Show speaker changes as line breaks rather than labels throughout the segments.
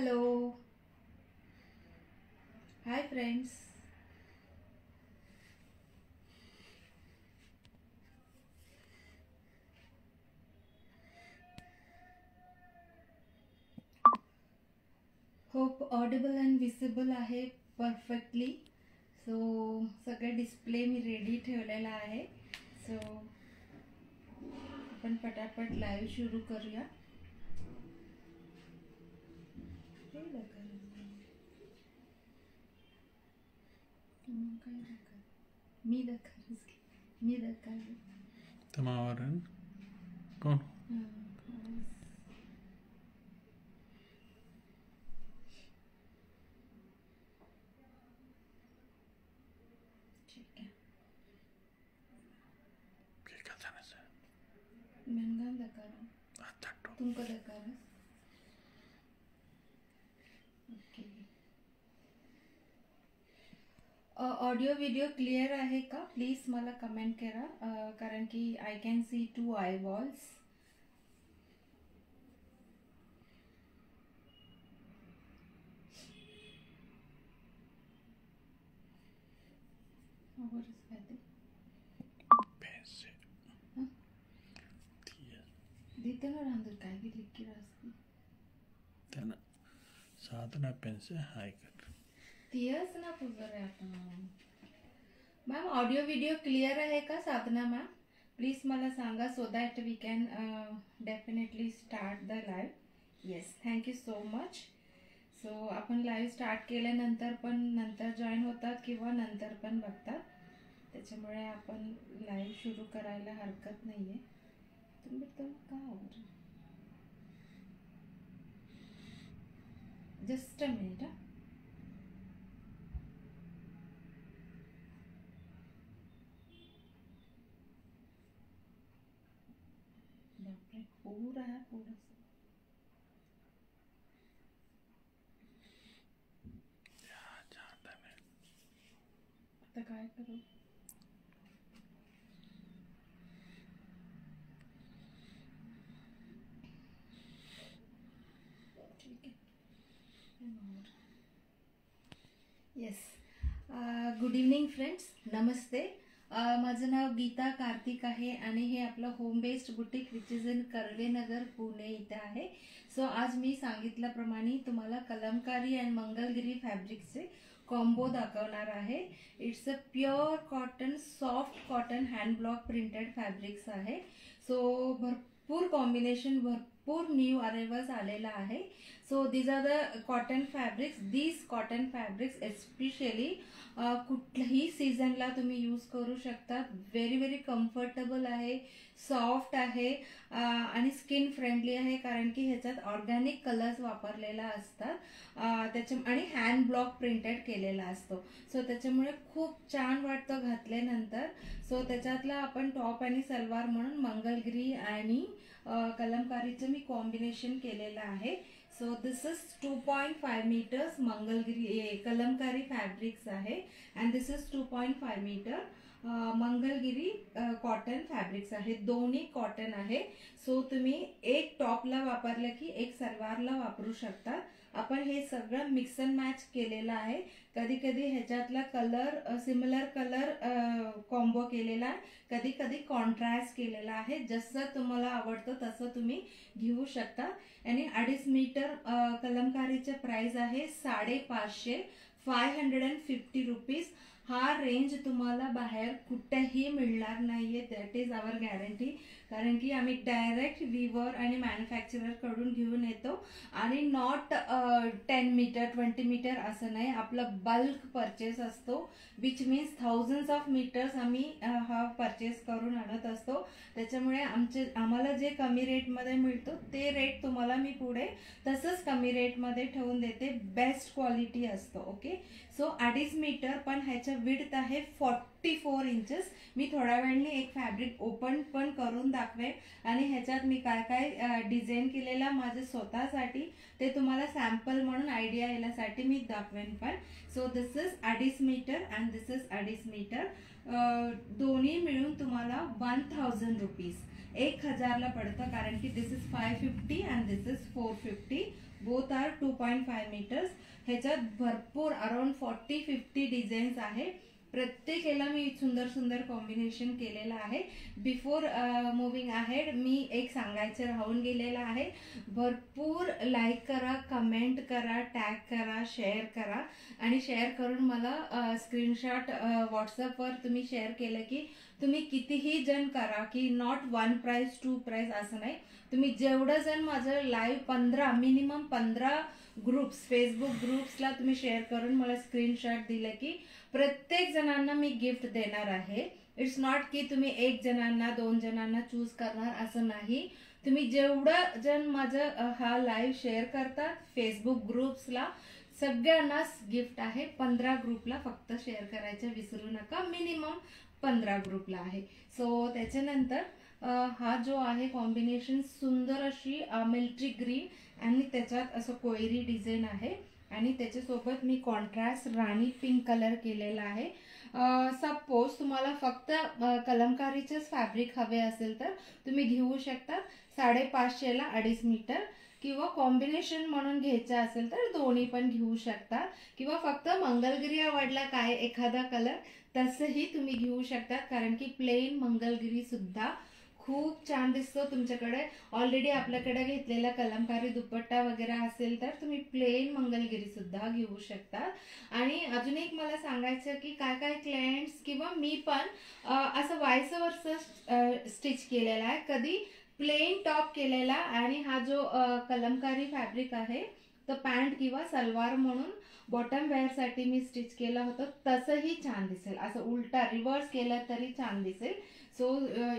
Hello. Hi friends. Hope audible and visible आहे perfectly. So सगळे display मी ready ठेवलेला आहे. So आपण पटापट लाईव्ह सुरू करूया. मी
तमावरन कौन
ठीक आहे. मनगाम दकारा तुमको दकारा. ओके. ऑडिओ व्हिडिओ क्लिअर आहे का? प्लीज मला कमेंट करा, कारण की आय कॅन सी 2 eyeballs. काय लिखी रास्ती
त्यांना साधना पेन्से हाय कर
तीयच ना पुजर आपण. मॅम ऑडिओ व्हिडिओ क्लिअर आहे का साधना मॅम? प्लीज मला सांगा so that we can definitely start the live. Yes, thank you so much. So आपण लाईव्ह स्टार्ट केल्यानंतर पण नंतर जॉईन होतात किंवा नंतर पण बघतात, त्याच्यामुळे आपण लाईव्ह सुरू करायला हरकत नाही आहे. तुम्ही तर का जस्ट अ मिनिट. बापरे, पूर आहे पूर. आता काय करू? ठीक आहे. येस, गुड इव्हनिंग फ्रेंड्स, नमस्ते. माझं नाव गीता कार्तिक आहे आणि हे आपलं home based boutique which is in Karvenagar Pune इथे आहे. सो आज मी सांगितल्याप्रमाणे तुम्हाला कलमकारी अँड मंगलगिरी फॅब्रिकचे कॉम्बो दाखवणार आहे. It's a pure cotton, soft cotton hand block printed fabrics आहे. सो भरपूर कॉम्बिनेशन, भरपूर न्यू अरायवल्स आलेला आहे. So these are the cotton fabrics. These cotton fabrics especially कुठल्याही सीझनला तुम्ही यूज करू शकता. व्हेरी व्हेरी कम्फर्टेबल आहे, सॉफ्ट आहे आणि स्किन फ्रेंडली आहे, कारण की ह्याच्यात ऑर्गॅनिक कलर्स वापरलेला असतात त्याच्या आणि हँड ब्लॉक प्रिंटेड केलेला असतो. सो त्याच्यामुळे खूप छान वाटतं घातल्यानंतर. सो त्याच्यातला आपण टॉप आणि सलवार म्हणून मंगलगिरी आणि कलमकारीचं मी कॉम्बिनेशन केलेलं आहे. So this is 2.5 meters Mangalagiri Kalamkari fabrics आहे and this is 2.5 meter Mangalagiri cotton fabrics आहे. दोन्ही कॉटन आहे. सो तुम्ही एक टॉपला वापरलं की एक सलवारला वापरू शकता. आपण हे सगळं मिक्स अँड मॅच केलेलं आहे. कधी कधी ह्याच्यातला कलर सिमिलर कलर कॉम्बो केलेला आहे, कधी कधी कॉन्ट्रास्ट केलेला आहे. जसं तुम्हाला आवडतं तसं तुम्ही घेऊ शकता. आणि 2.5 मीटर कलमकारीचे प्राइस आहे 550, 550 रुपीज. हा रेंज तुम्हाला बाहेर कुठेही मिळणार नाहीये. दॅट इज आवर गॅरंटी, कारण की आम्ही डायरेक्ट विवर आणि मॅन्युफॅक्चरर कडून घेऊन येतो आणि नॉट 10 मीटर 20 मीटर असं नाही. आपलं बल्क परचेस असतो, which means thousands of metres आम्ही हा परचेस करून आणत असतो. त्याच्यामुळे आम्हाला जे कमी रेटमध्ये मिळतो ते रेट तुम्हाला मी पुढे तसंच कमी रेटमध्ये ठेवून देते. बेस्ट क्वालिटी असतो. ओके. सो 2.5 मीटर, पण ह्याच्या विड्थ आहे 44 इंचेस. मी थोड्या वेळाने एक फॅब्रिक ओपन पण करून दाखवेन आणि ह्याच्यात मी काय काय डिझाईन केलेला माझ्या स्वतःसाठी ते तुम्हाला सॅम्पल म्हणून आयडिया येण्यासाठी मी दाखवेन पण. So this is 2.5 metre and this is 2.5 metre. दोन्ही मिळून तुम्हाला 1000 रुपीज. 1000ला पडतं, कारण की this is 550 and this is 450. Both are 2.5 metres. ह्याच्यात भरपूर अराउंड 40-50 डिझाईन्स आहे. प्रत्येक याला मी सुंदर सुंदर कॉम्बिनेशन केलेलं आहे. बिफोर मुव्हिंग अहेड मी एक सांगायचं राहून गेलेलं आहे. भरपूर लाईक करा, कमेंट करा, टॅग करा, शेअर करा आणि शेअर करून मला स्क्रीनशॉट व्हॉट्सअपवर तुम्ही शेअर केलं की तुम्ही कितीही जण करा, की नॉट 1 प्राइस 2 प्राइस असं नाही. तुम्ही जेवढं जण माझं लाईव्ह मिनिमम 15 ग्रुप्स, फेसबुक ग्रुप्सला तुम्ही शेअर करून मला स्क्रीनशॉट दिलं की प्रत्येक जणांना मी गिफ्ट देणार आहे. इट्स नॉट की तुम्ही 1 जणांना 2 जणांना चूज करणार असं नाही. तुम्ही जेवढं जण माझं हा लाईव्ह शेअर करतात फेसबुक ग्रुप्सला सगळ्यांनाच गिफ्ट आहे. 15 ग्रुपला फक्त शेअर करायचं विसरू नका. मिनिमम 15 ग्रुपला आहे. सो त्याच्यानंतर हा जो आहे कॉम्बिनेशन सुंदर अशी मिल्ट्री ग्रीन आणि त्याच्यात असं कोयरी डिझाईन आहे आणि त्याच्यासोबत मी कॉन्ट्रास्ट राणी पिंक कलर केलेला आहे. सपोज तुम्हाला फक्त कलमकारीचेच फॅब्रिक हवे असेल तर तुम्ही घेऊ शकता 550ला 2.5 मीटर, किंवा कॉम्बिनेशन म्हणून घ्यायचं असेल तर दोन्ही पण घेऊ शकता, किंवा फक्त मंगलगिरी आवडला काय एखादा कलर तसंही तुम्ही घेऊ शकता, कारण की प्लेन मंगलगिरी सुद्धा खूप छान दिसतो. तुमच्याकडे ऑलरेडी आपल्याकडे घेतलेला कलमकारी दुपट्टा वगैरे असेल तर तुम्ही प्लेन मंगलगिरी सुद्धा घेऊ शकता. आणि अजून एक मला सांगायचं की काय काय क्लायंट्स किंवा मी पण असं वायस वर्स स्टिच केलेला आहे, कधी प्लेन टॉप केलेला आणि हा जो कलमकारी फॅब्रिक आहे तर पॅन्ट किंवा सलवार म्हणून बॉटम वेअर साठी मी स्टिच केलं होतं, तसंही छान दिसेल. असं उलटा रिव्हर्स केलं तरी छान दिसेल. So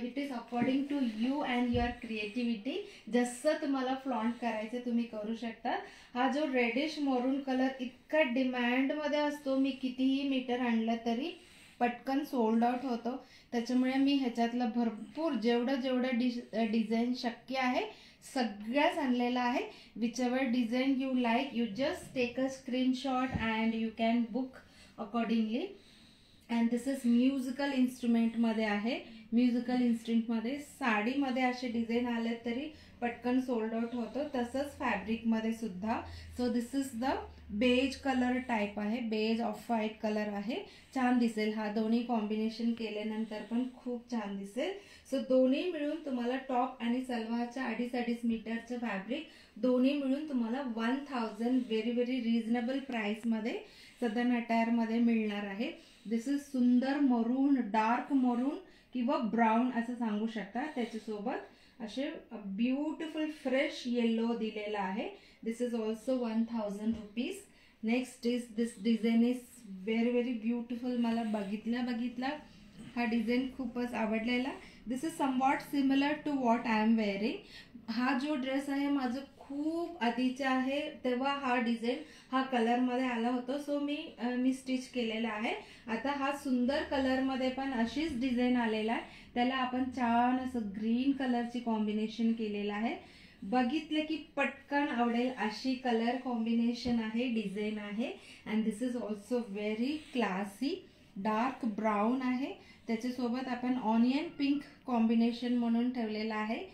it is according to you and your creativity. जसं तुम्हाला फ्लॉन्ट करायचं तुम्ही करू शकता. हा जो रेडिश मरून कलर इतका डिमांडमध्ये असतो, मी कितीही मीटर आणलं तरी पटकन सोल्ड आउट होतो. त्याच्यामुळे मी ह्याच्यातलं भरपूर जेवढं डिझाईन शक्य आहे सगळ्याच आणलेला आहे. Whichever design you like you just take a screenshot and you can book accordingly. And this is musical इन्स्ट्रुमेंटमध्ये आहे. म्युझिकल इन्स्ट्रुमेंटमध्ये साडीमध्ये असे डिझाईन आले तरी पटकन सोल्ड आउट होतो, तसंच फॅब्रिकमध्ये सुद्धा. So this is the beige colour type आहे, बेज ऑफ व्हाईट कलर आहे. छान दिसेल. हा दोन्ही कॉम्बिनेशन केल्यानंतर पण खूप छान दिसेल. सो दोन्ही मिळून तुम्हाला टॉप आणि सलवारच्या 2.5 मीटरचं फॅब्रिक दोन्ही मिळून तुम्हाला 1000 व्हेरी व्हेरी रिझनेबल प्राइसमध्ये सदन अटायरमध्ये मिळणार आहे. दिस इज सुंदर मरून, डार्क मरून किंवा ब्राऊन असं सांगू शकता. त्याच्यासोबत असे ब्युटिफुल फ्रेश येलो दिलेला आहे. This is also 1000 rupees. Next is this design is very very beautiful. मला बघितला हा डिझाईन खूपच आवडलेला. This is somewhat similar to what I am wearing. हा जो ड्रेस आहे माझं खूप आधीचा आहे, तेव्हा हा डिझाईन हा कलरमध्ये आला होता. सो मी स्टिच केलेला आहे. आता हा सुंदर कलरमध्ये पण अशीच डिझाईन आलेला आहे. त्याला आपण छान असं ग्रीन कलरची कॉम्बिनेशन केलेलं आहे. बघितलं की पटकन आवडेल अशी कलर कॉम्बिनेशन आहे, डिझाईन आहे. And this is also very classy. Dark brown आहे, त्याच्यासोबत आपण ऑनियन पिंक कॉम्बिनेशन म्हणून ठेवलेला आहे.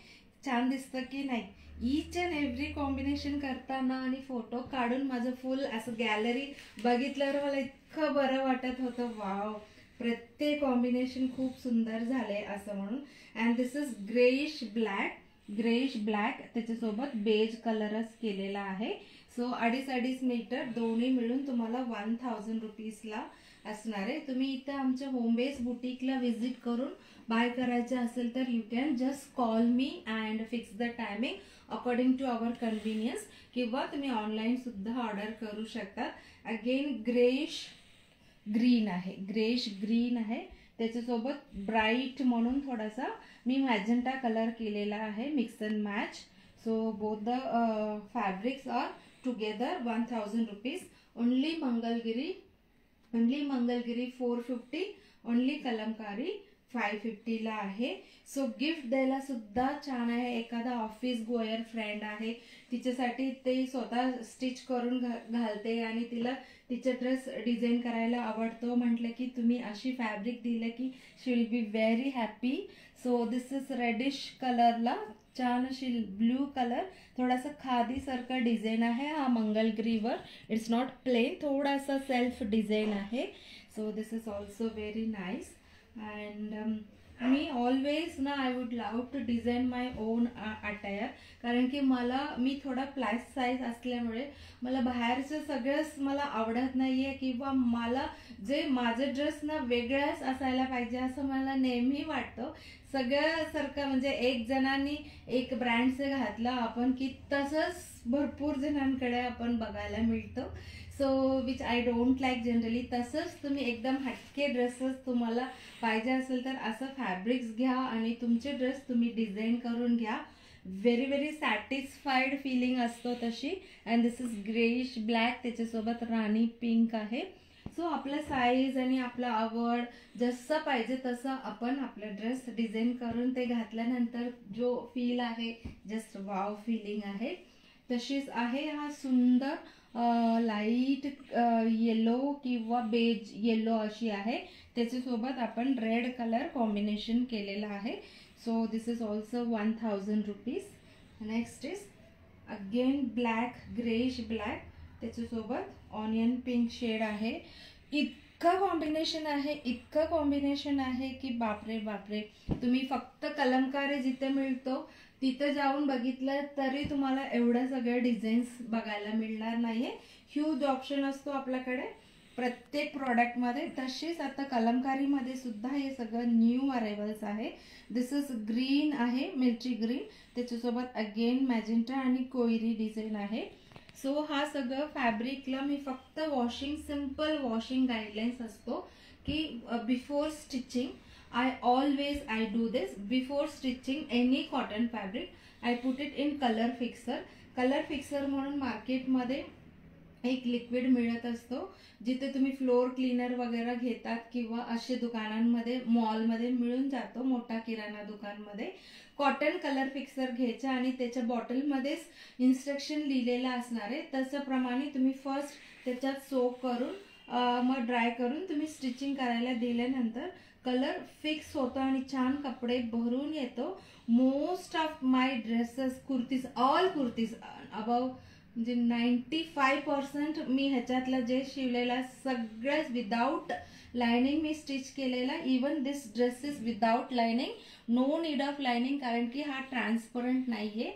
छान दिसतं की नाही? ईच अँड एव्हरी कॉम्बिनेशन करताना आणि फोटो काढून माझं फुल असं गॅलरी बघितल्यावर मला इतकं बरं वाटत होतं. वाव, प्रत्येक कॉम्बिनेशन खूप सुंदर झाले असं म्हणून. And this is greyish black त्याच्यासोबत बेज कलरच केलेला आहे. सो 2.5 मीटर दोन्ही मिळून तुम्हाला 1000 रुपीजला असणार आहे. तुम्ही इथं आमच्या होम बेस बुटीकला व्हिजिट करून बाय करायचं असेल तर you can just call me and fix the timing according to our convenience, किंवा तुम्ही ऑनलाईन सुद्धा ऑर्डर करू शकता. अगेन ग्रेइश ग्रीन आहे. त्याच्यासोबत ब्राईट म्हणून थोडासा मी मॅजेंटा कलर केलेला आहे, mix and match. So both the fabrics are together 1000 rupees. Only Mangalagiri 450, only Kalamkari 550ला आहे. सो गिफ्ट द्यायला सुद्धा छान आहे. एखादा ऑफिस गोयर फ्रेंड आहे, तिच्यासाठी ते स्वतः स्टिच करून घालते आणि तिला तिचा ड्रेस डिझाईन करायला आवडतो, म्हटलं की तुम्ही अशी फॅब्रिक दिलं की she will be very happy. So this is reddish कलरला छान अशी ब्ल्यू कलर, थोडासा खादी सारखा डिझाईन आहे हा मंगलगिरीवर. इट्स नॉट प्लेन, थोडासा सेल्फ डिझाईन आहे. So this is also very nice. And मी ऑलवेज ना I would love to design my own attire, कारण की मी थोडा प्लस साईज असल्यामुळे मला बाहेरचं सगळंच मला आवडत नाहीये, किंवा मला जे माझे ड्रेस ना वेगळंच असायला पाहिजे असं मला नेहमी वाटतं. सगळं सारखं म्हणजे एक जणांनी एक ब्रँडचं घातलं आपण की तसंच भरपूर जणांकडे आपण बघायला मिळतं. So which I don't like generally. तसंच तुम्ही एकदम हटके ड्रेसेस तुम्हाला पाहिजे असेल तर असं फॅब्रिक्स घ्या आणि तुमचे ड्रेस तुम्ही डिझाईन करून घ्या. व्हेरी व्हेरी सॅटिस्फाईड फिलिंग असतो तशी. And this is greyish black, त्याच्यासोबत राणी पिंक आहे. सो आपला साईज आणि आपला आवड जसं पाहिजे तसं आपण आपला ड्रेस डिझाईन करून ते घातल्यानंतर जो फील आहे, जस्ट वाव फिलिंग आहे. तशीच आहे हा सुंदर लाईट येलो किंवा बेज येलो अशी आहे. त्याच्यासोबत आपण रेड कलर कॉम्बिनेशन केलेलं आहे. So this is also 1000 rupees. Next is again black, greyish black, त्याच्यासोबत ऑनियन पिंक शेड आहे. इतकं कॉम्बिनेशन आहे की बापरे बापरे. तुम्ही फक्त कलमकारी जिथे मिळतो तिथं जाऊन बघितलं तरी तुम्हाला एवढं सगळं डिझाईन्स बघायला मिळणार नाहीये. ह्यूज ऑप्शन असतो आपल्याकडे प्रत्येक प्रॉडक्टमध्ये. तशीच आता कलमकारीमध्ये सुद्धा हे सगळं न्यू अरायवल्स आहे. दिस इज ग्रीन आहे, मिल्ट्री ग्रीन, त्याच्यासोबत अगेन मॅजेंटा आणि कोयरी डिझाईन आहे. सो हा सगळं फॅब्रिकला मी फक्त सिंपल वॉशिंग गाईडलाईन्स असतो की before stitching I do this. Before stitching any cotton fabric, I put it in color fixer. Colour fixer म्हणून मार्केटमध्ये एक लिक्विड मिळत असतो, जिथे तुम्ही फ्लोर क्लीनर वगैरे घेतात किंवा असे दुकानांमध्ये मॉलमध्ये मिळून जातो, मोठा किराणा दुकानमध्ये. कॉटन कलर फिक्सर घ्यायचा आणि त्याच्या बॉटलमध्येच इन्स्ट्रक्शन लिहिलेलं असणार आहे. त्याच्याप्रमाणे तुम्ही फर्स्ट त्याच्यात सोक करून मग ड्राय करून तुम्ही स्टिचिंग करायला दिल्यानंतर कलर फिक्स होतो आणि छान कपडे भरून येतो. Most of my dresses, all kurtis above म्हणजे 95% मी ह्याच्यातलं जे शिवलेला सगळंच विदाउट लाइनिंग मी स्टिच केलेला. Even this dress is without lining, no need of lining, कारण की हा ट्रान्सपरंट नाहीये,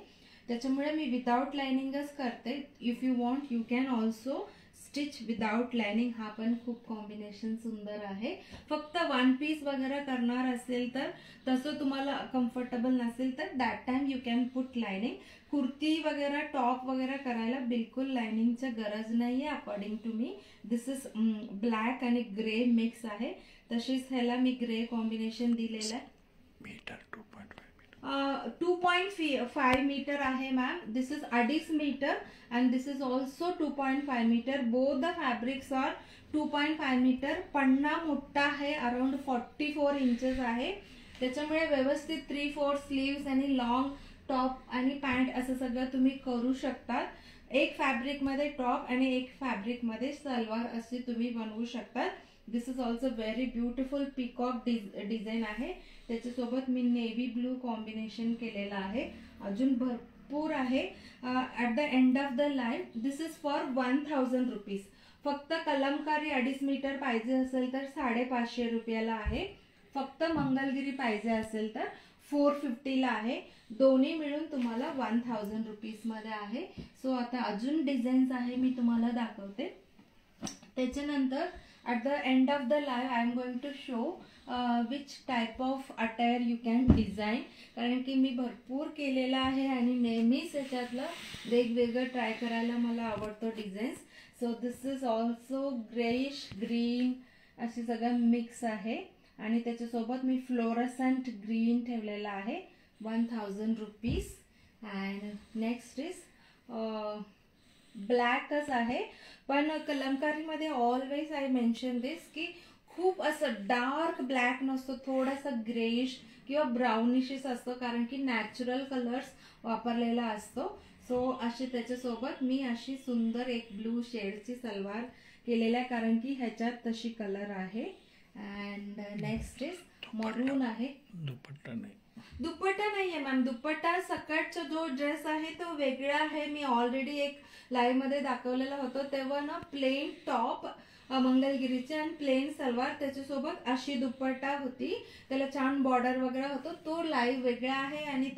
त्याच्यामुळे मी विदाउट लाइनिंगच करते. If you want you can also stitch without lining. हा पण खूप कॉम्बिनेशन सुंदर आहे. फक्त वन पीस वगैरे करणार असेल तर, तसं तुम्हाला कम्फर्टेबल नसेल तर that time you can put lining. Kurti वगैरे टॉप वगैरे करायला बिलकुल लाइनिंगची गरज नाहीये according to me. This is black आणि ग्रे मिक्स आहे. तशीच ह्याला मी ग्रे कॉम्बिनेशन दिलेलं आहे.
मीटर
2.5 मीटर आहे ma'am. This is 2.5 metre and this is also 2.5 meter. both the fabrics are 2.5 metre. पन्ना मोठा आहे, अराउंड 44 इंचेस आहे, त्याच्यामुळे व्यवस्थित 3/4 स्लीव्स आणि लॉंग टॉप आणि पॅन्ट असं सगळं तुम्ही करू शकता. एक फॅब्रिक मध्ये टॉप आणि एक फॅब्रिक मध्ये सलवार असे तुम्ही बनवू शकता. This is also very beautiful peacock design आहे. त्याच्यासोबत मी नेव्ही ब्लू कॉम्बिनेशन केलेलं आहे. अजून भरपूर आहे. At the end of the line this is for 1000 rupees. फक्त कलमकारी 2.5 मीटर पाहिजे असेल तर 550 रुपयाला आहे. फक्त मंगलगिरी पाहिजे असेल तर 450ला आहे. दोन्ही मिळून तुम्हाला 1000 रुपीज मध्ये आहे. सो आता अजून डिझाईन्स आहे, मी तुम्हाला दाखवते. त्याच्यानंतर at the end of the live I am going to show which type of attire you can design. कारण की मी भरपूर केलेला आहे आणि नेहमीच याच्यातलं वेगवेगळं ट्राय करायला मला आवडतो designs. So this is also greyish green अशी सगळं मिक्स आहे आणि त्याच्यासोबत मी फ्लोरसंट ग्रीन ठेवलेला आहे. 1000 रुपीज. अँड नेक्स्ट इज ब्लॅकच आहे, पण कलमकारीमध्ये ऑलवेज आय मेन्शन दिस की खूप असं डार्क ब्लॅक नसतो, थोडासा ग्रेइश किंवा ब्राउनिशच असतो, कारण की नॅचरल कलर्स वापरलेला असतो. सो अशी त्याच्यासोबत मी अशी सुंदर एक ब्लू शेडची सलवार केलेली आहे, कारण की ह्याच्यात तशी कलर आहे. अँड नेक्स्ट इज मरून आहे.
दुपट्टा नाही,
दुपट्टा नाहीये मॅम. दुपट्टा सकटचा जो ड्रेस आहे तो वेगळा आहे. मी ऑलरेडी एक लाईव्ह मध्ये दाखवलेला होतो, तेव्हा ना प्लेन टॉप मंगलगिरीचे आणि प्लेन सलवार, त्याच्यासोबत अशी दुपट्टा होती, त्याला छान बॉर्डर वगैरे होतो. तो लाईव्ह वेगळा आहे आणि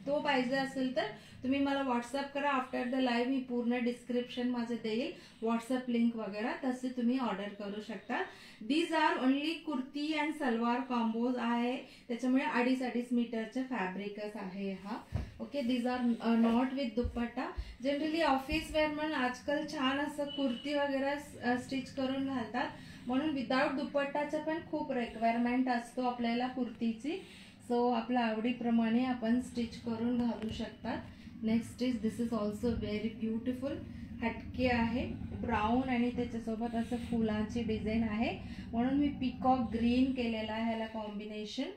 तो पाहिजे असेल तर तुम्ही मला व्हॉट्सअप करा. आफ्टर द लाईव्ह मी पूर्ण डिस्क्रिप्शन माझं देईल, व्हॉट्सअप लिंक वगैरे, तसे तुम्ही ऑर्डर करू शकता. These are only kurti and salwar combos आहे, त्याच्यामुळे 2.5 मीटरचे फॅब्रिकच आहे हा. Okay, these are not with dupatta. Generally office wear म्हणून आजकाल छान असं कुर्ती वगैरे स्टिच करून घालतात, म्हणून विदाउट दुपट्टाचं पण खूप रिक्वायरमेंट असतो आपल्याला कुर्तीची. सो आपल्या आवडीप्रमाणे आपण स्टिच करून घालू शकतात. Next is this is also very beautiful. हटके आहे, ब्राऊन आणि त्याच्यासोबत असं फुलांची डिझाईन आहे, म्हणून मी पिकॉक ग्रीन केलेला आहे ह्याला combination.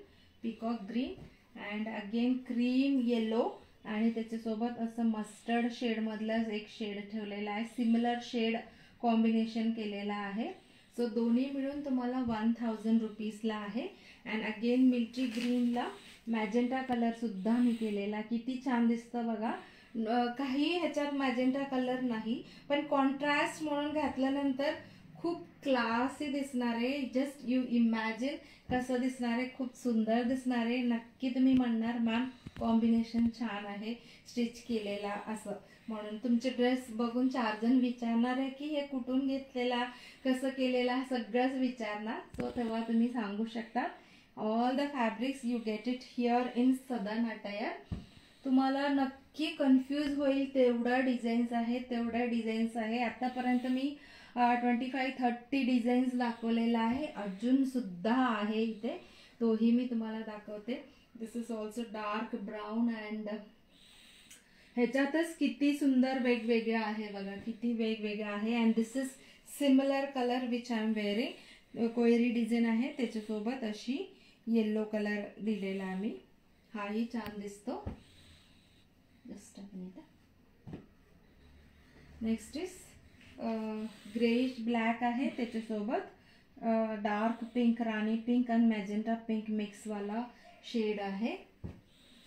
Peacock green and again cream yellow आणि त्याच्यासोबत असं मस्टर्ड शेड मधलाच एक शेड ठेवलेला आहे. सिमिलर शेड कॉम्बिनेशन केलेला आहे. सो दोन्ही मिळून तुम्हाला 1000 रुपीजला आहे. अँड अगेन मिल्ट्री ग्रीनला मॅजेंटा कलर सुद्धा मी केलेला. किती छान दिसतं बघा. काही ह्याच्यात मॅजेंटा कलर नाही, पण कॉन्ट्रास्ट म्हणून घातल्यानंतर खूप क्लासी दिसणार आहे. जस्ट यू इमॅजिन कसं दिसणार आहे, खूप सुंदर दिसणार आहे. नक्की तुम्ही म्हणणार मॅम कॉम्बिनेशन छान आहे स्टिच केलेला असं. म्हणून तुमचे ड्रेस बघून 4 जण विचारणार आहे की हे कुठून घेतलेला, कसं केलेला, सगळंच विचारणार. सो तेव्हा तुम्ही सांगू शकता. All the fabrics you get it here in southern attire. तुम्हाला नक्की कन्फ्यूज होईल तेवढ्या डिझाईन्स आहे. आतापर्यंत मी 25-30 डिझाईन्स दाखवलेला आहे, अजून सुद्धा आहे इथे, तोही मी तुम्हाला दाखवते. This is also dark brown and ह्याच्यातच किती सुंदर वेगवेगळं आहे बघा, किती वेगवेगळं आहे. And this is similar colour which I am wearing. कोयरी डिझाईन आहे, त्याच्यासोबत अशी येल्लो कलर दिलेला आम्ही. हाही छान दिसतो. Just next is greyish black आहे, त्याच्यासोबत डार्क पिंक, राणी पिंक आणि मॅजेंटा पिंक मिक्सवाला शेड आहे.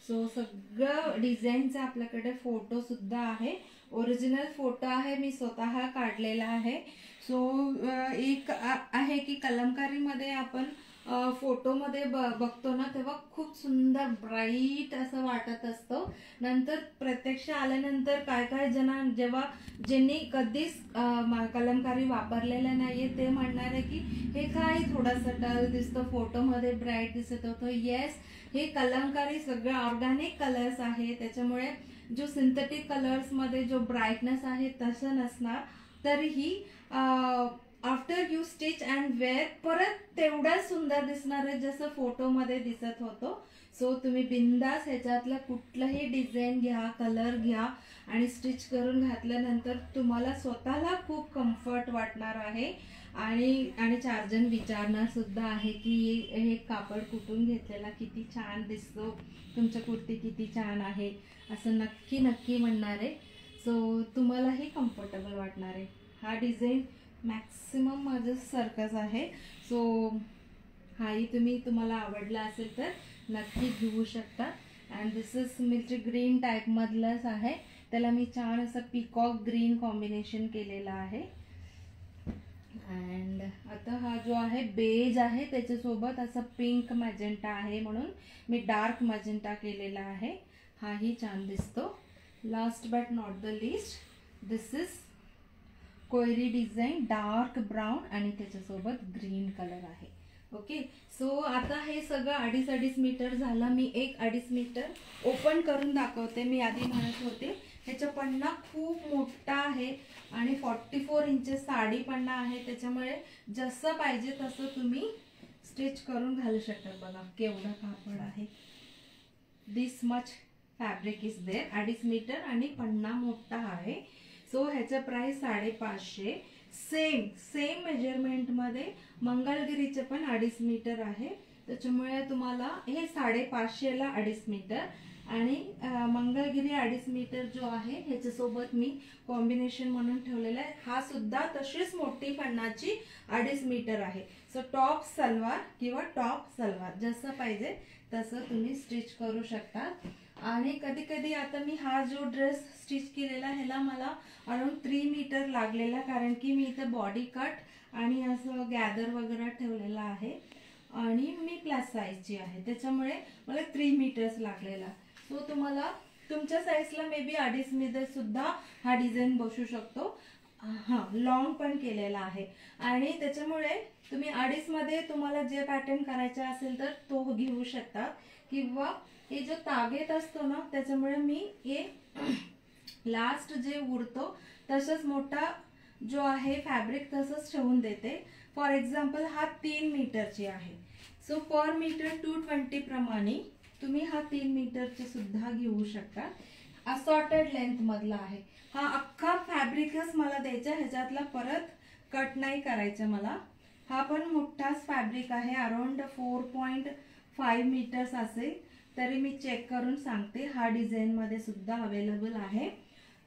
सो सगळं डिझाईनचा आपल्याकडे फोटो सुद्धा आहे. ओरिजिनल फोटो आहे, मी स्वतः काढलेला आहे. सो एक आहे की कलमकारीमध्ये आपण फोटोमध्ये बघतो ना, तेव्हा खूप सुंदर ब्राईट असं वाटत असतं. नंतर प्रत्यक्ष आल्यानंतर काय जेव्हा ज्यांनी कधीच कलमकारी वापरलेलं नाहीये ते म्हणणार आहे की हे काय थोडंसं डल दिसतं, फोटोमध्ये ब्राईट दिसत होतं. येस, हे कलमकारी सगळं ऑर्गॅनिक कलर्स आहे, त्याच्यामुळे जो सिंथेटिक कलर्समध्ये जो ब्राईटनेस आहे तसं नसणार. तरीही after you stitch and wear परत तेवढाच सुंदर दिसणार आहे जसं फोटोमध्ये दिसत होतो. सो तुम्ही बिंदास ह्याच्यातलं कुठलंही डिझाईन घ्या, कलर घ्या आणि स्टिच करून घातल्यानंतर तुम्हाला स्वतःला खूप कम्फर्ट वाटणार आहे. आणि 4 जण विचारणार सुद्धा आहे की हे कापड कुठून घेतलेला, किती छान दिसतो, तुमच्या कुर्ती किती छान आहे, असं नक्की नक्की म्हणणार आहे. सो तुम्हालाही कम्फर्टेबल वाटणार आहे. हा डिझाईन मॅक्सिमम माझं सारखंच आहे. सो हाही तुम्हाला आवडला असेल तर नक्की घेऊ शकता. And this is military green टाईपमधलंच आहे, त्याला मी छान असं पिकॉक ग्रीन कॉम्बिनेशन केलेलं आहे. अँड आता हा जो आहे बेज आहे, त्याच्यासोबत असं पिंक मॅजेंटा आहे, म्हणून मी डार्क मॅजेंटा केलेला आहे. हाही छान दिसतो. Last but not the list, this is कोयरी डिझाईन, डार्क ब्राऊन आणि त्याच्यासोबत ग्रीन कलर आहे. ओके, सो आता हे सगळं 2.5 मीटर झालं. मी एक 2.5 मीटर ओपन करून दाखवते. मी आधी म्हणत होते ह्याचा पन्ना खूप मोठा आहे आणि 44 इंचेस साडी पन्ना आहे, त्याच्यामुळे जसं पाहिजे तसं तुम्ही स्टिच करून घालू शकता. बघा केवढं कापड आहे. This much fabric is there. 2.5 metre आणि पन्ना मोठा आहे. सो ह्याचं प्राइस 550. सेम मेजरमेंटमध्ये मंगळगिरीचे पण 2.5 मीटर आहे. त्याच्यामुळे तुम्हाला हे 550ला 2.5 मीटर आणि मंगळगिरी 2.5 मीटर जो आहे ह्याच्यासोबत मी कॉम्बिनेशन म्हणून ठेवलेला आहे. हा सुद्धा तशीच मोठी पन्नाची 2.5 मीटर आहे. सो टॉप सलवार किंवा टॉप सलवार जसं पाहिजे तसं तुम्ही स्टिच करू शकता. आणि कधी कधी आता मी हा जो ड्रेस स्टिच केलेला ह्याला मला अराउंड 3 मीटर लागलेला, कारण की मी इथे बॉडी कट आणि असं गॅदर वगैरे ठेवलेला आहे आणि मी प्लस साईजची आहे, त्याच्यामुळे मला 3 मीटर्स लागलेला. सो तुम्हाला तुमच्या साईजला मे बी 2.5 मीटर सुद्धा हा डिझाईन बसू शकतो. हा लॉंग पण केलेला आहे आणि त्याच्यामुळे तुम्ही 2.5 मध्ये तुम्हाला जे पॅटर्न करायचा असेल तर तो घेऊ शकता. किंवा हे जो तागेत असतो ना त्याच्यामुळे मी हे लास्ट जे उरतो तसंच मोठा जो आहे फॅब्रिक तसंच ठेवून देते. फॉर एक्झाम्पल हा 3 मीटरची आहे. सो पर मीटर 220 प्रमाणे तुम्ही हा 3 मीटरचे सुद्धा घेऊ शकता. असॉर्टेड लेंथ मधला आहे हा. अख्खा फॅब्रिकच मला द्यायचा, ह्याच्यातला परत कट नाही करायचं मला. हा पण मोठाच फॅब्रिक आहे, अराउंड 4.5 मीटर्स असेल. तरी मी चेक करून सांगते. हा डिझाईन मध्ये सुद्धा अवेलेबल आहे.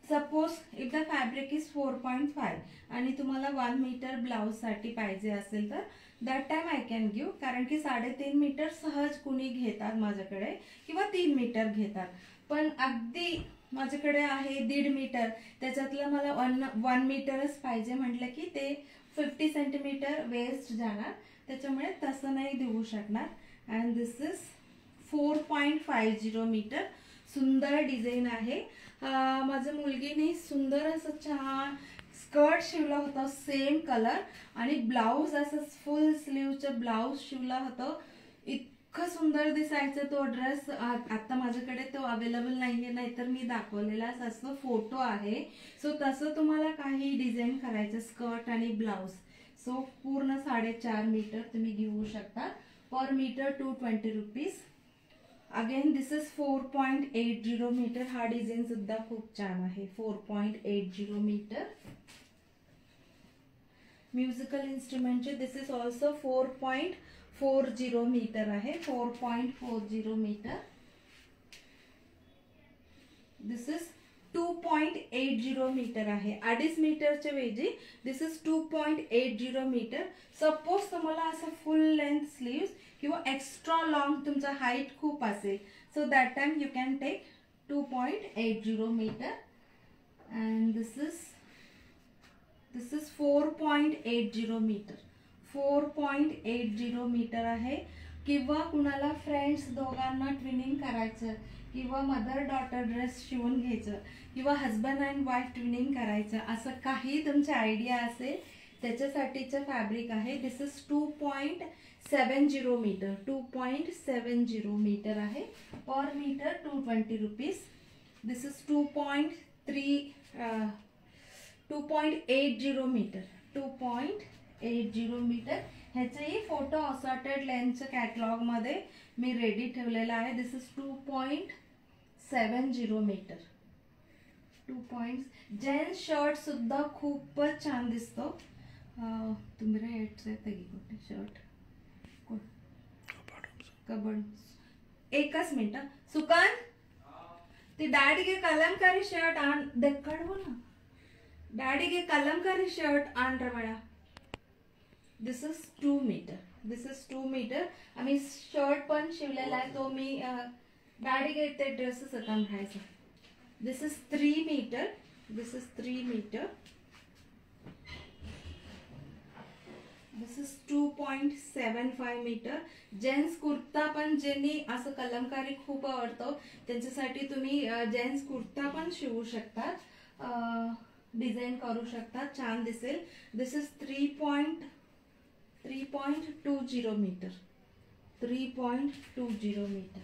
Suppose if the fabric is 4.5 आणि तुम्हाला 1 मीटर ब्लाउज साठी पाहिजे असेल तर that time I can give, कारण की 3.5 मीटर सहज कुणी घेतात माझ्याकडे किंवा 3 मीटर घेतात. पण अगदी माझ्याकडे आहे 1.5 मीटर, त्याच्यातलं मला 1 मीटरच पाहिजे म्हटलं की ते 50 सेंटीमीटर वेस्ट जाणार, त्याच्यामुळे तसं नाही देऊ शकणार. And this is 4.50 metre. सुंदर डिझाईन आहे. माझ्या मुलगीने सुंदर असं छान स्कर्ट शिवला होता सेम कलर आणि ब्लाउज असं फुल स्लीवचं ब्लाउज शिवला होतं. इतकं सुंदर दिसायचं तो ड्रेस. आता माझ्याकडे तो अवेलेबल नाहीये, नाहीतर मी दाखवलेलाच असं फोटो आहे. सो तसं तुम्हाला काही डिझाईन करायचं स्कर्ट आणि ब्लाउज, सो पूर्ण 4.5 मीटर तुम्ही घेऊ शकता. Per metre 220 rupees. Again this is 4.80 metre. हा डिझाईन सुद्धा खूप छान आहे. 4.80 मीटर. म्युझिकल इन्स्ट्रुमेंटचे दिस इज ऑल्सो 4.40 मीटर आहे. 4.40 मीटर. दिस इज 2.80 मीटर आहे. 2.5 मीटरचे वेजी दिस इज 2.80 मीटर. सपोज तुम्हाला असं फुल लेंथ स्लीव्स किंवा एक्स्ट्रा लॉंग तुमचा हाईट खूप असेल, so that time you can take 2.80 metre. And this is 4.80 metre. 4.80 metre आहे. किंवा कुणाला फ्रेंड्स दोघांना ट्विनिंग करायचं किंवा मदर डॉटर ड्रेस शिवून घ्यायचं किंवा हस्बंड अँड वाईफ ट्विनिंग करायचं, असं काही तुमची आयडिया असेल त्याच्यासाठीचं फॅब्रिक आहे. This is 2.70 metre. 2.70 मीटर आहे. Per metre 220 rupees. This is 2.80 metre. 2.80 metre. ह्याचेही फोटो असॉर्टेड लेंथच्या कॅटलॉग मध्ये मी रेडी ठेवलेला आहे. This is 2.70 metre. Gents shirt सुद्धा खूपच छान दिसतो. तुम्ही येते कुठे शर्ट कबड. एकच मिनिट. सुकान ती डॅडी के कलमकारी शर्ट आण काढू ना. डॅडी के कलमकारी शर्ट आण रमळा. This is 2 metre. This is 2 metre. आम्ही शर्ट पण शिवलेला आहे तो मी डॅडी के ते ड्रेसेस काम घ्यायचा. This is 3 metre. This is 3 metre. This is 2.75 metre. Gents kurta पण ज्यांनी असं कलमकारी खूप आवडतो त्यांच्यासाठी तुम्ही जेंट्स कुर्ता पण शिवू शकता, डिझाईन करू शकता, छान दिसेल. This is 3.20 metre. 3.20 metre.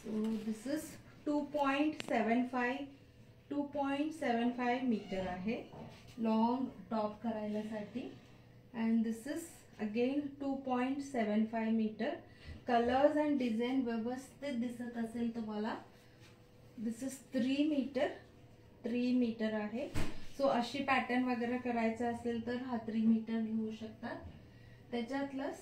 So this is 2.75 metre आहे लॉंग टॉप करायला साठी. And this is again 2.75 metre. Colours and design व्यवस्थित दिसत असेल तुम्हाला. दिस इज 3 मीटर आहे. सो अशी पॅटर्न वगैरे करायचं असेल तर हा 3 मीटर घेऊ शकतात. त्याच्यातलंच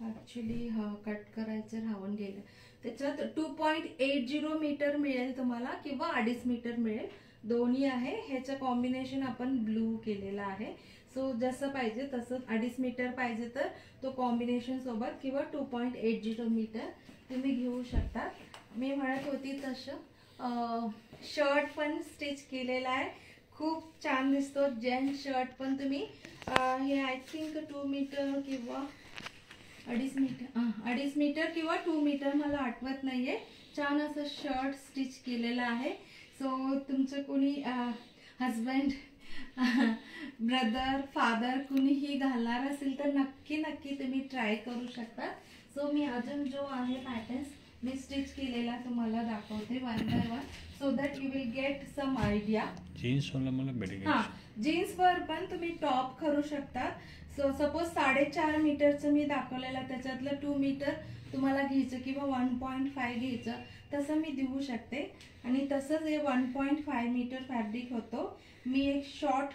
ऍक्च्युली हा कट करायचं राहून गेलं. त्याच्यात 2.80 मीटर मिळेल तुम्हाला किंवा 2.5 मीटर मिळेल, दोन्ही आहे. ह्याचं कॉम्बिनेशन आपण ब्लू केलेला आहे. सो जसं पाहिजे तसं 2.5 मीटर पाहिजे तर तो कॉम्बिनेशन सोबत किंवा 2.80 मीटर तुम्ही घेऊ शकता. मी म्हणत होती तसं शर्ट पण स्टिच केलेला आहे, खूप छान दिसतो. जेंट्स शर्ट पण तुम्ही हे आय थिंक 2 मीटर किंवा 2.5 मीटर किंवा 2 मीटर मला आठवत नाहीये. छान असं शर्ट स्टिच केलेलं आहे. सो तुमचं कोणी हजबंड, ब्रदर, फादर कुणीही घालणार असेल तर नक्की नक्की तुम्ही ट्राय करू शकता. सो मी अजून जो आहे पॅटर्न मी स्टिच केलेला तुम्हाला दाखवते one by one, so that you will get some idea.
Jeans वाला मला बेडगे.
हा, जीन्स वर पण तुम्ही टॉप करू शकता. सो सपोज 4.5 मीटरचं मी दाखवलेलं, त्याच्यातलं 2 मीटर तुम्हाला घ्यायचं किंवा 1.5 घ्यायचं, तसं मी देऊ शकते. आणि तसंच हे 1.5 मीटर फॅब्रिक होतो. मी एक शॉर्ट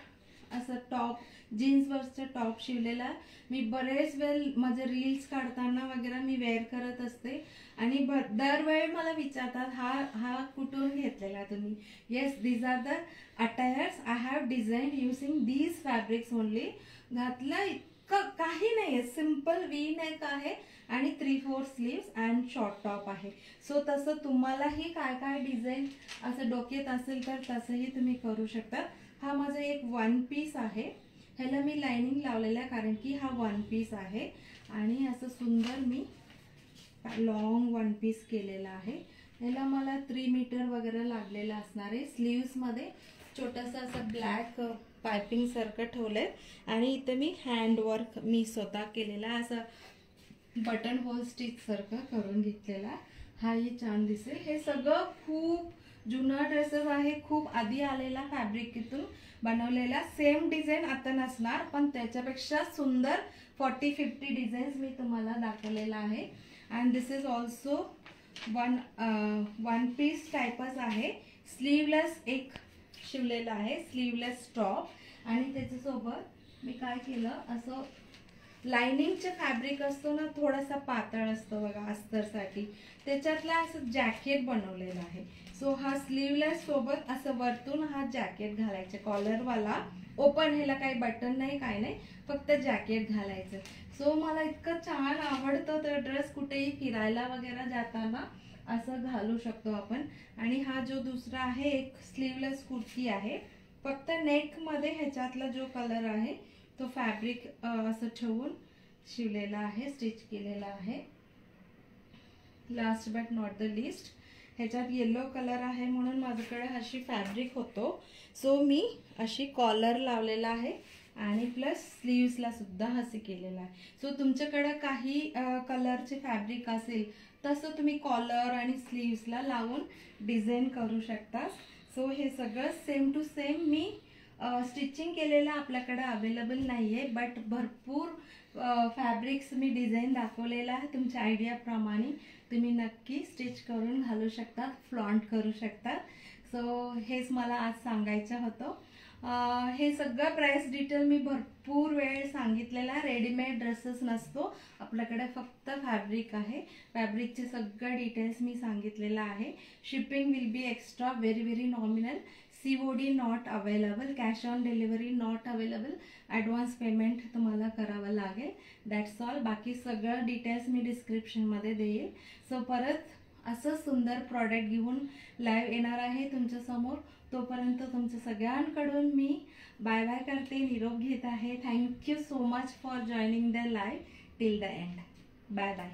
असं टॉप, जीन्सवरचं टॉप शिवलेला. मी बरेच वेळ माझे रील्स काढताना वगैरे मी वेअर करत असते आणि दरवेळी मला विचारतात हा कुठून घेतलेला तुम्ही. Yes, these are the attires I have design using these fabrics only. घातलं इतकं काही नाहीये, सिम्पल वी नेक आहे आणि 3/4 स्लीव्स अँड शॉर्ट टॉप आहे. सो तसं तुम्हालाही काय काय डिझाईन असं डोक्यात असेल तर तसंही तुम्ही करू शकता. हा माझा एक 1 पीस आहे. ह्याला मी लाइनिंग लावलेलं आहे कारण की हा 1 पीस आहे आणि असं सुंदर मी लॉंग 1 पीस केलेला आहे. ह्याला मला 3 मीटर वगैरे लागलेलं असणार आहे. स्लीव्समध्ये छोटंसं असं ब्लॅक पायपिंग सारखं ठेवलंय आणि इथे मी हँडवर्क मी स्वतः केलेला असं बटन होल स्टिच सारखं करून घेतलेला. हाही छान दिसेल. हे सगळं खूप जुना ड्रेसेस आहे, खूप आधी आलेला फॅब्रिकतून बनवलेला. सेम डिझाईन आता नसणार पण त्याच्यापेक्षा सुंदर 40-50 डिझाईन्स मी तुम्हाला दाखवलेला आहे. And this is also one piece टाईपच आहे. स्लीवलेस एक शिवलेला आहे, स्लीवलेस टॉप. आणि त्याच्यासोबत मी काय केलं, असं लाइनिंगचे फॅब्रिक असतो ना, थोडासा पातळ असतो बघा अस्तरसाठी, त्याच्यातला असं जॅकेट बनवलेलं आहे. सो हा स्लीवलेस सोबत असं वरतून हा जॅकेट घालायचं, कॉलरवाला. ओपन ह्याला काही बटन नाही, काय नाही, फक्त जॅकेट घालायचं. सो मला इतकं छान आवडतं तो ड्रेस. कुठेही फिरायला वगैरे जाताना असं घालू शकतो आपण. आणि हा जो दुसरा आहे एक स्लीवलेस कुर्ती आहे. फक्त नेक मध्ये ह्याच्यातला जो कलर आहे तो फॅब्रिक असं ठेवून शिवलेला आहे, स्टिच केलेला आहे. Last but not the list, ह्याच्यात येलो कलर आहे म्हणून माझ्याकडे अशी फॅब्रिक होतो. सो मी अशी कॉलर लावलेला आहे आणि प्लस स्लीव्सला सुद्धा असे केलेला आहे. सो तुमच्याकडे काही कलरचे फॅब्रिक असेल तसं तुम्ही कॉलर आणि स्लीव्सला लावून डिझाईन करू शकता. सो हे सगळं सेम टू सेम मी स्टिचिंग केलेलं आपल्याकडे अवेलेबल नाही आहे, बट भरपूर फॅब्रिक्स मी डिझाईन दाखवलेला आहे. तुमच्या आयडियाप्रमाणे तुम्ही नक्की स्टिच करून घालू शकता, फ्लॉन्ट करू शकता. सो हेच मला आज सांगायचं होतं. हे सगळं प्राइस डिटेल मी भरपूर वेळ सांगितलेला. रेडीमेड ड्रेसेस नसतो आपल्याकडे, फक्त फॅब्रिक आहे. फॅब्रिकचे सगळं डिटेल्स मी सांगितलेलं आहे. Shipping will be extra, very nominal. COD not available, cash on delivery not available. Advance payment तुम्हाला करावं लागेल, दॅट्स ऑल. बाकी सगळं डिटेल्स मी डिस्क्रिप्शनमध्ये देईल. सो परत असं सुंदर प्रॉडक्ट घेऊन लाईव्ह येणार आहे तुमच्यासमोर. तोपर्यंत तुमच्या सगळ्यांकडून मी बाय बाय करते, निरोप घेत आहे. Thank you so much for joining the live till the end. Bye bye.